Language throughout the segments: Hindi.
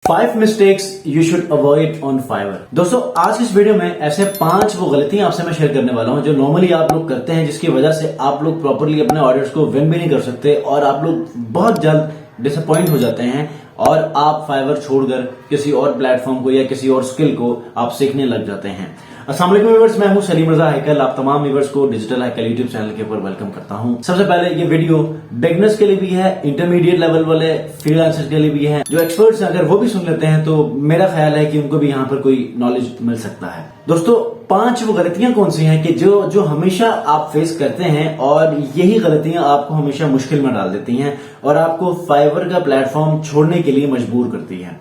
5 mistakes you should avoid on Fiverr. दोस्तों आज की इस वीडियो में ऐसे 5 वो गलतियां आपसे मैं शेयर करने वाला हूं जो नॉर्मली आप लोग करते हैं, जिसकी वजह से आप लोग प्रॉपरली अपने ऑडियंस को विन भी नहीं कर सकते और आप लोग बहुत जल्द डिसअपॉइंट हो जाते हैं और आप फाइवर छोड़कर किसी और प्लेटफॉर्म को या किसी और स्किल को आप सीखने लग जाते हैं। अस्सलाम वालेकुम व्यूअर्स, मैं हूं सलीम रजा हैकल। आप तमाम व्यूअर्स को डिजिटल हैकल यूट्यूब चैनल के ऊपर वेलकम करता हूं। सबसे पहले ये वीडियो बिगिनर्स के लिए भी है, इंटरमीडिएट लेवल वाले फ्रीलांसर्स के लिए भी है। जो एक्सपर्ट्स हैं अगर वो भी सुन लेते हैं तो मेरा ख्याल है कि उनको भी यहाँ पर कोई नॉलेज मिल सकता है। दोस्तों 5 वो गलतियां कौन सी हैं कि जो हमेशा आप फेस करते हैं और यही गलतियां आपको हमेशा मुश्किल में डाल देती हैं और आपको फाइवर का प्लेटफॉर्म छोड़ने के लिए मजबूर करती हैं।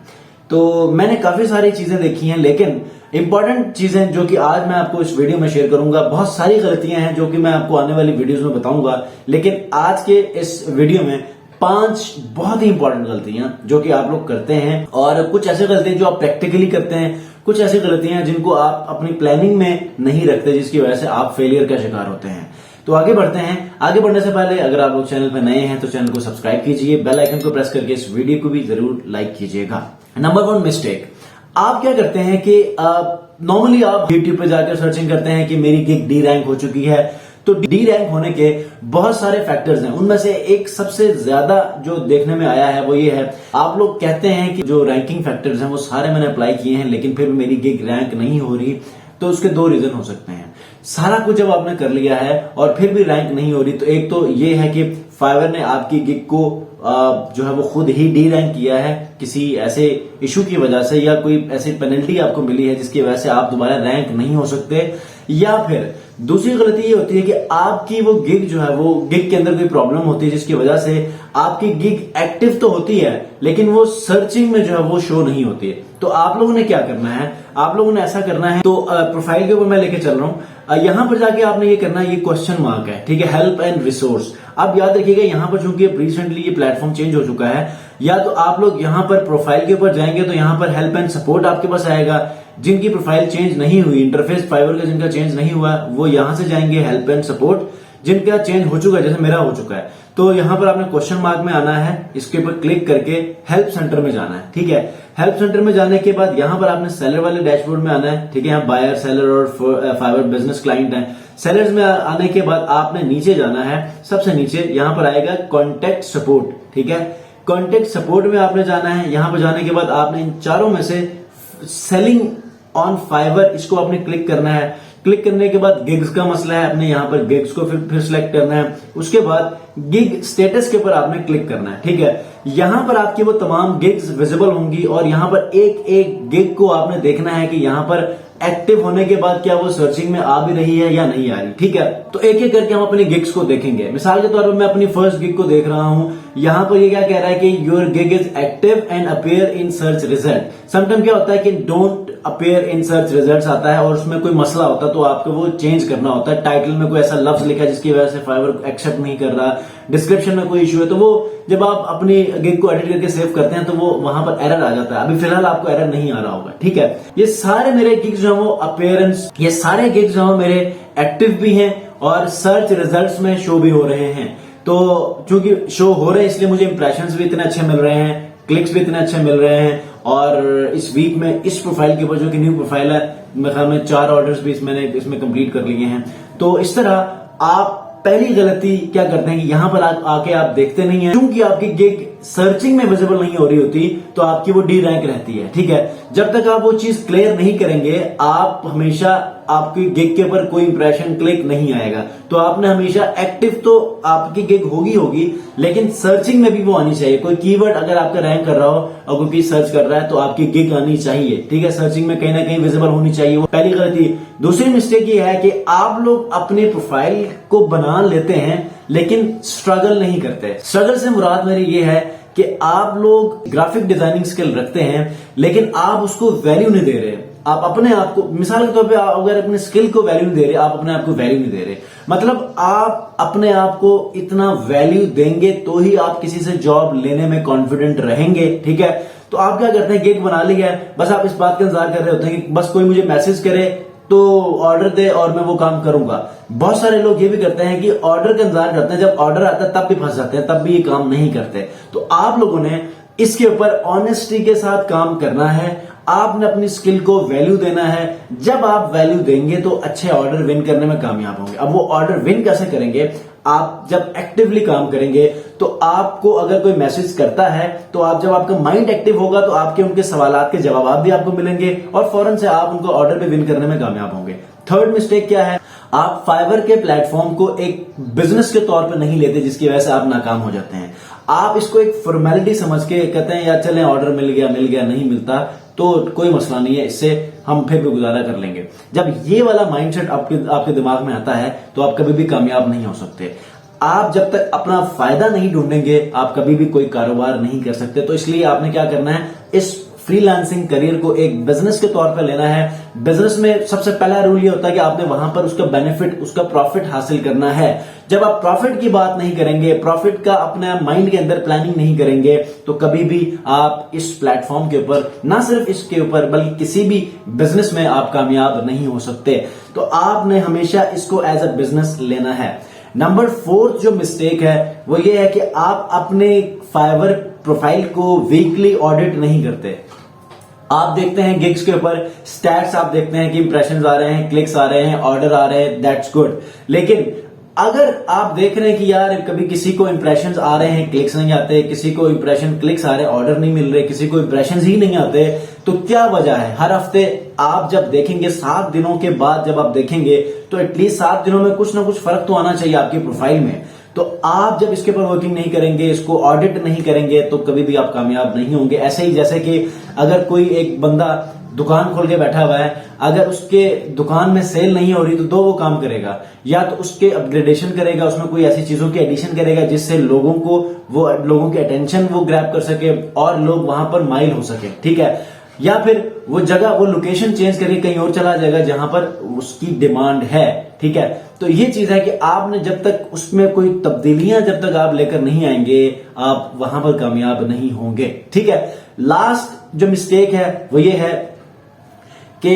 तो मैंने काफी सारी चीजें देखी हैं, लेकिन इंपॉर्टेंट चीजें जो कि आज मैं आपको इस वीडियो में शेयर करूंगा, बहुत सारी गलतियां हैं जो कि मैं आपको आने वाली वीडियोस में बताऊंगा, लेकिन आज के इस वीडियो में 5 बहुत ही इंपॉर्टेंट गलतियां जो कि आप लोग करते हैं और कुछ ऐसी गलतियां जो आप प्रैक्टिकली करते हैं, कुछ ऐसी गलतियां जिनको आप अपनी प्लानिंग में नहीं रखते, जिसकी वजह से आप फेलियर का शिकार होते हैं। तो आगे बढ़ते हैं। आगे बढ़ने से पहले अगर आप लोग चैनल पर नए हैं तो चैनल को सब्सक्राइब कीजिए, बेल आइकन को प्रेस करके इस वीडियो को भी जरूर लाइक कीजिएगा। नंबर 1 मिस्टेक, आप क्या करते हैं कि नॉर्मली आप यूट्यूब पे जाकर सर्चिंग करते हैं कि मेरी गिग डी रैंक हो चुकी है। तो डी रैंक होने के बहुत सारे फैक्टर्स हैं, उनमें से एक सबसे ज्यादा जो देखने में आया है वो ये है, आप लोग कहते हैं कि जो रैंकिंग फैक्टर्स हैं वो सारे मैंने अप्लाई किए हैं लेकिन फिर भी मेरी गिग रैंक नहीं हो रही। तो उसके 2 रीजन हो सकते हैं। सारा कुछ जब आपने कर लिया है और फिर भी रैंक नहीं हो रही, तो एक तो ये है कि फाइवर ने आपकी गिग को जो है वो खुद ही डी रैंक किया है किसी ऐसे इशू की वजह से, या कोई ऐसी पेनल्टी आपको मिली है जिसकी वजह से आप दोबारा रैंक नहीं हो सकते। या फिर दूसरी गलती ये होती है कि आपकी वो गिग जो है वो गिग के अंदर कोई प्रॉब्लम होती है जिसकी वजह से आपकी गिग एक्टिव तो होती है लेकिन वो सर्चिंग में जो है वो शो नहीं होती है। तो आप लोगों ने क्या करना है, आप लोगों ने ऐसा करना है, तो प्रोफाइल के ऊपर मैं लेके चल रहा हूं, यहां पर जाके आपने ये करना है, ये क्वेश्चन मार्क है, ठीक है, हेल्प एंड रिसोर्स। आप याद रखिएगा यहां पर चूंकि रिसेंटली ये प्लेटफॉर्म चेंज हो चुका है, या तो आप लोग यहां पर प्रोफाइल के ऊपर जाएंगे तो यहां पर हेल्प एंड सपोर्ट आपके पास आएगा। जिनकी प्रोफाइल चेंज नहीं हुई, इंटरफेस फाइवर का जिनका चेंज नहीं हुआ, वो यहां से जाएंगे हेल्प एंड सपोर्ट। जिनका चेंज हो चुका है, जैसे मेरा हो चुका है, तो यहां पर आपने क्वेश्चन मार्क में आना है, इसके ऊपर क्लिक करके हेल्प सेंटर में जाना है, ठीक है। हेल्प सेंटर में जाने के बाद यहां पर आपने सेलर वाले डैशबोर्ड में आना है, ठीक है। यहाँ बायर, सेलर और फाइवर बिजनेस क्लाइंट है। सेलर्स में आने के बाद आपने नीचे जाना है, सबसे नीचे यहां पर आएगा कॉन्टेक्ट सपोर्ट, ठीक है। कॉन्टेक्ट सपोर्ट में आपने जाना है। यहां पर जाने के बाद आपने इन चारों में से सेलिंग ऑन फाइवर, इसको आपने क्लिक करना है। क्लिक करने के बाद गिग्स का मसला है, आपने यहां पर गिग्स को फिर सिलेक्ट करना है। उसके बाद गिग स्टेटस के ऊपर आपने क्लिक करना है, ठीक है। यहां पर आपकी वो तमाम गिग्स विजिबल होंगी और यहां पर एक एक गिग को आपने देखना है कि यहां पर एक्टिव होने के बाद क्या वो सर्चिंग में आ भी रही है या नहीं आ रही, ठीक है। तो एक एक करके हम अपनी गिग्स को देखेंगे। मिसाल के तौर पर मैं अपनी फर्स्ट गिग को देख रहा हूं, यहां पर ये क्या कह रहा है कि your gig is active and appear in search result. Sometime क्या होता है कि don't appear in search results आता है और उसमें कोई मसला होता है तो आपको वो चेंज करना होता है। टाइटल में कोई ऐसा लफ्ज लिखा है जिसकी वजह से फाइवर एक्सेप्ट नहीं कर रहा, डिस्क्रिप्शन में कोई इशू है, तो वो जब आप अपनी गिग को एडिट करके सेव करते हैं तो वो वहां पर एरर आ जाता है। अभी फिलहाल आपको एरर नहीं आ रहा होगा, ठीक है। ये सारे मेरे गिग्स जो है वो अपीयरेंस, ये सारे गिग्स जो है मेरे एक्टिव भी हैं और सर्च रिजल्ट्स में शो भी हो रहे हैं। तो चूंकि शो हो रहे हैं इसलिए मुझे इंप्रेशंस भी इतने अच्छे मिल रहे हैं, क्लिक्स भी इतने अच्छे मिल रहे हैं। और इस वीक में इस प्रोफाइल के ऊपर जो कि न्यू प्रोफाइल है, मेरे ख्याल में 4 ऑर्डर्स भी मैंने इसमें कंप्लीट कर लिए हैं। तो इस तरह आप पहली गलती क्या करते हैं कि यहां पर आके आप देखते नहीं है, क्योंकि आपकी गिग सर्चिंग में विजिबल नहीं हो रही होती तो आपकी वो डी रैंक रहती है, ठीक है। जब तक आप वो चीज क्लियर नहीं करेंगे, आप हमेशा आपकी गिग के ऊपर कोई इंप्रेशन क्लिक नहीं आएगा। तो आपने हमेशा एक्टिव तो आपकी गिग होगी लेकिन सर्चिंग में भी वो आनी चाहिए। कोई कीवर्ड अगर आपका रैंक कर रहा हो और कोई सर्च कर रहा है तो आपकी गिग आनी चाहिए, ठीक है। सर्चिंग में कहीं ना कहीं विजिबल होनी चाहिए, वो पहली गलती। दूसरी मिस्टेक ये है कि आप लोग अपने प्रोफाइल को बना लेते हैं लेकिन स्ट्रगल नहीं करते। स्ट्रगल से मुराद मेरी ये है कि आप लोग ग्राफिक डिजाइनिंग स्किल रखते हैं लेकिन आप उसको वैल्यू नहीं दे रहे। आप अपने आप को, मिसाल के तौर पे अगर अपने स्किल को वैल्यू नहीं दे रहे, आप अपने आप को वैल्यू नहीं दे रहे, मतलब आप अपने आप को इतना वैल्यू देंगे तो ही आप किसी से जॉब लेने में कॉन्फिडेंट रहेंगे, ठीक है। तो आप क्या करते हैं, गिग बना लिया है, बस आप इस बात का इंतजार कर रहे होते हैं कि बस कोई मुझे मैसेज करे तो ऑर्डर दे और मैं वो काम करूंगा। बहुत सारे लोग ये भी करते हैं कि ऑर्डर का इंतजार करते हैं, जब ऑर्डर आता है तब भी फंस जाते हैं, तब भी ये काम नहीं करते। तो आप लोगों ने इसके ऊपर ऑनेस्टी के साथ काम करना है। आपने अपनी स्किल को वैल्यू देना है। जब आप वैल्यू देंगे तो अच्छे ऑर्डर विन करने में कामयाब होंगे। अब वो ऑर्डर विन कैसे करेंगे? आप जब एक्टिवली काम करेंगे तो आपको अगर कोई मैसेज करता है तो आप जब आपका माइंड एक्टिव होगा तो आपके उनके सवालात के जवाब भी आपको मिलेंगे और फौरन से आप उनको ऑर्डर भी विन करने में कामयाब होंगे। थर्ड मिस्टेक क्या है? आप फाइवर के प्लेटफॉर्म को एक बिजनेस के तौर पर नहीं लेते, जिसकी वजह से आप नाकाम हो जाते हैं। आप इसको एक फॉर्मेलिटी समझ के कहते हैं यार चलें ऑर्डर मिल गया नहीं मिलता तो कोई मसला नहीं है, इससे हम फिर भी गुजारा कर लेंगे। जब ये वाला माइंडसेट आपके दिमाग में आता है तो आप कभी भी कामयाब नहीं हो सकते। आप जब तक अपना फायदा नहीं ढूंढेंगे आप कभी भी कोई कारोबार नहीं कर सकते। तो इसलिए आपने क्या करना है, इस फ्रीलांसिंग करियर को एक बिजनेस के तौर पर लेना है। बिजनेस में सबसे पहला रूल ये होता है कि आपने वहां पर उसका बेनिफिट, उसका प्रॉफिट हासिल करना है। जब आप प्रॉफिट की बात नहीं करेंगे, प्रॉफिट का अपने माइंड के अंदर प्लानिंग नहीं करेंगे तो कभी भी आप इस प्लेटफॉर्म के ऊपर, ना सिर्फ इसके ऊपर बल्कि किसी भी बिजनेस में आप कामयाब नहीं हो सकते। तो आपने हमेशा इसको एज अ बिजनेस लेना है। नंबर 4 जो मिस्टेक है वो ये है कि आप अपने फाइवर प्रोफाइल को वीकली ऑडिट नहीं करते। आप देखते हैं गिग्स के ऊपर स्टैट्स, आप देखते हैं कि इंप्रेशंस आ रहे हैं, क्लिक्स आ रहे हैं, ऑर्डर आ रहे हैं, दैट्स गुड। लेकिन अगर आप देख रहे हैं कि यार कभी किसी को इंप्रेशंस आ रहे हैं, क्लिक्स नहीं आते, किसी को इंप्रेशन क्लिक्स आ रहे हैं, ऑर्डर नहीं मिल रहे, किसी को इंप्रेशंस ही नहीं आते, तो क्या वजह है? हर हफ्ते आप जब देखेंगे, 7 दिनों के बाद जब आप देखेंगे तो एटलीस्ट 7 दिनों में कुछ ना कुछ फर्क तो आना चाहिए आपकी प्रोफाइल में। तो आप जब इसके ऊपर वर्किंग नहीं करेंगे, इसको ऑडिट नहीं करेंगे तो कभी भी आप कामयाब नहीं होंगे। ऐसे ही जैसे कि अगर कोई एक बंदा दुकान खोल के बैठा हुआ है, अगर उसके दुकान में सेल नहीं हो रही तो 2 वो काम करेगा, या तो उसके अपग्रेडेशन करेगा, उसमें कोई ऐसी चीजों की एडिशन करेगा जिससे लोगों की अटेंशन वो ग्रैब कर सके और लोग वहां पर माइल हो सके, ठीक है। या फिर वो जगह, वो लोकेशन चेंज करके कहीं और चला जाएगा जहां पर उसकी डिमांड है, ठीक है। तो ये चीज है कि आपने जब तक उसमें कोई तब्दीलियां जब तक आप लेकर नहीं आएंगे आप वहां पर कामयाब नहीं होंगे, ठीक है। लास्ट जो मिस्टेक है वो ये है कि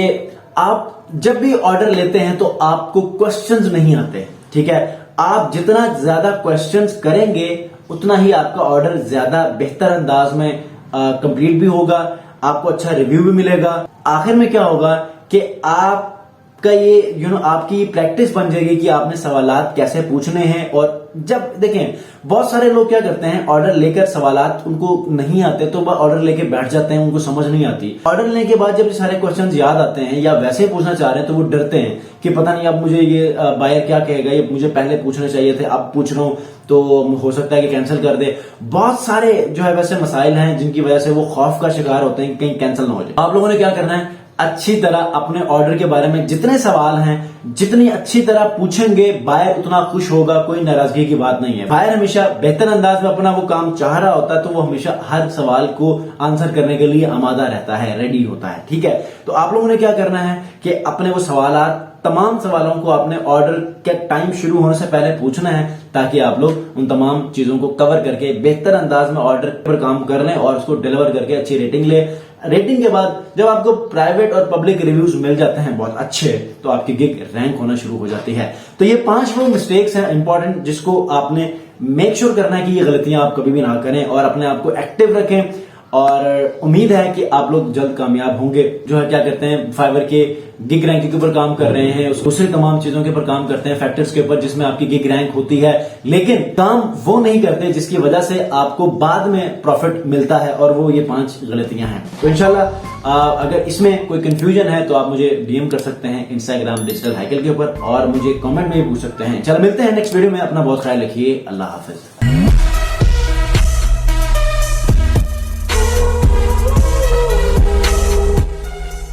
आप जब भी ऑर्डर लेते हैं तो आपको क्वेश्चंस नहीं आते, ठीक है। आप जितना ज्यादा क्वेश्चंस करेंगे उतना ही आपका ऑर्डर ज्यादा बेहतर अंदाज में कंप्लीट भी होगा, आपको अच्छा रिव्यू भी मिलेगा। आखिर में क्या होगा कि आपका ये आपकी प्रैक्टिस बन जाएगी कि आपने सवालात कैसे पूछने हैं। और जब देखें बहुत सारे लोग क्या करते हैं, ऑर्डर लेकर सवालात उनको नहीं आते तो वह ऑर्डर लेके बैठ जाते हैं, उनको समझ नहीं आती। ऑर्डर लेने के बाद जब ये सारे क्वेश्चंस याद आते हैं या वैसे पूछना चाह रहे हैं तो वो डरते हैं कि पता नहीं अब मुझे ये बायर क्या कहेगा, ये मुझे पहले पूछने चाहिए थे, अब पूछ रहा हूं तो हो सकता है कि कैंसिल कर दे। बहुत सारे जो है वैसे मसाइल हैं जिनकी वजह से वो खौफ का शिकार होते हैं कहीं कैंसिल ना हो जाए। आप लोगों ने क्या करना है, अच्छी तरह अपने ऑर्डर के बारे में जितने सवाल हैं जितनी अच्छी तरह पूछेंगे बायर उतना खुश होगा, कोई नाराजगी की बात नहीं है। बायर हमेशा बेहतर अंदाज में अपना वो काम चाह रहा होता है तो वो हमेशा हर सवाल को आंसर करने के लिए आमादा रहता है, रेडी होता है, ठीक है। तो आप लोगों ने क्या करना है कि अपने वो सवालात, तमाम सवालों को अपने ऑर्डर के टाइम शुरू होने से पहले पूछना है ताकि आप लोग उन तमाम चीजों को कवर करके बेहतर अंदाज में ऑर्डर पर काम कर लें और उसको डिलीवर करके अच्छी रेटिंग ले। रेटिंग के बाद जब आपको प्राइवेट और पब्लिक रिव्यूज मिल जाते हैं बहुत अच्छे, तो आपकी गिग रैंक होना शुरू हो जाती है। तो ये 5 वो मिस्टेक्स हैं इंपॉर्टेंट जिसको आपने मेक श्योर करना है कि ये गलतियां आप कभी भी ना करें और अपने आप को एक्टिव रखें। और उम्मीद है कि आप लोग जल्द कामयाब होंगे। जो है क्या करते हैं, फाइवर के गिग रैंकिंग के ऊपर काम कर रहे हैं, दूसरी तमाम चीजों के ऊपर काम करते हैं, फैक्टर्स के ऊपर जिसमें आपकी गिग रैंक होती है, लेकिन काम वो नहीं करते जिसकी वजह से आपको बाद में प्रॉफिट मिलता है, और वो ये 5 गलतियां हैं। तो इंशाल्लाह अगर इसमें कोई कंफ्यूजन है तो आप मुझे डीएम कर सकते हैं इंस्टाग्राम डिजिटल हाइकल के ऊपर, और मुझे कमेंट में भी पूछ सकते हैं। चलो मिलते हैं नेक्स्ट वीडियो में। अपना बहुत ख्याल रखिए। अल्लाह हाफिज।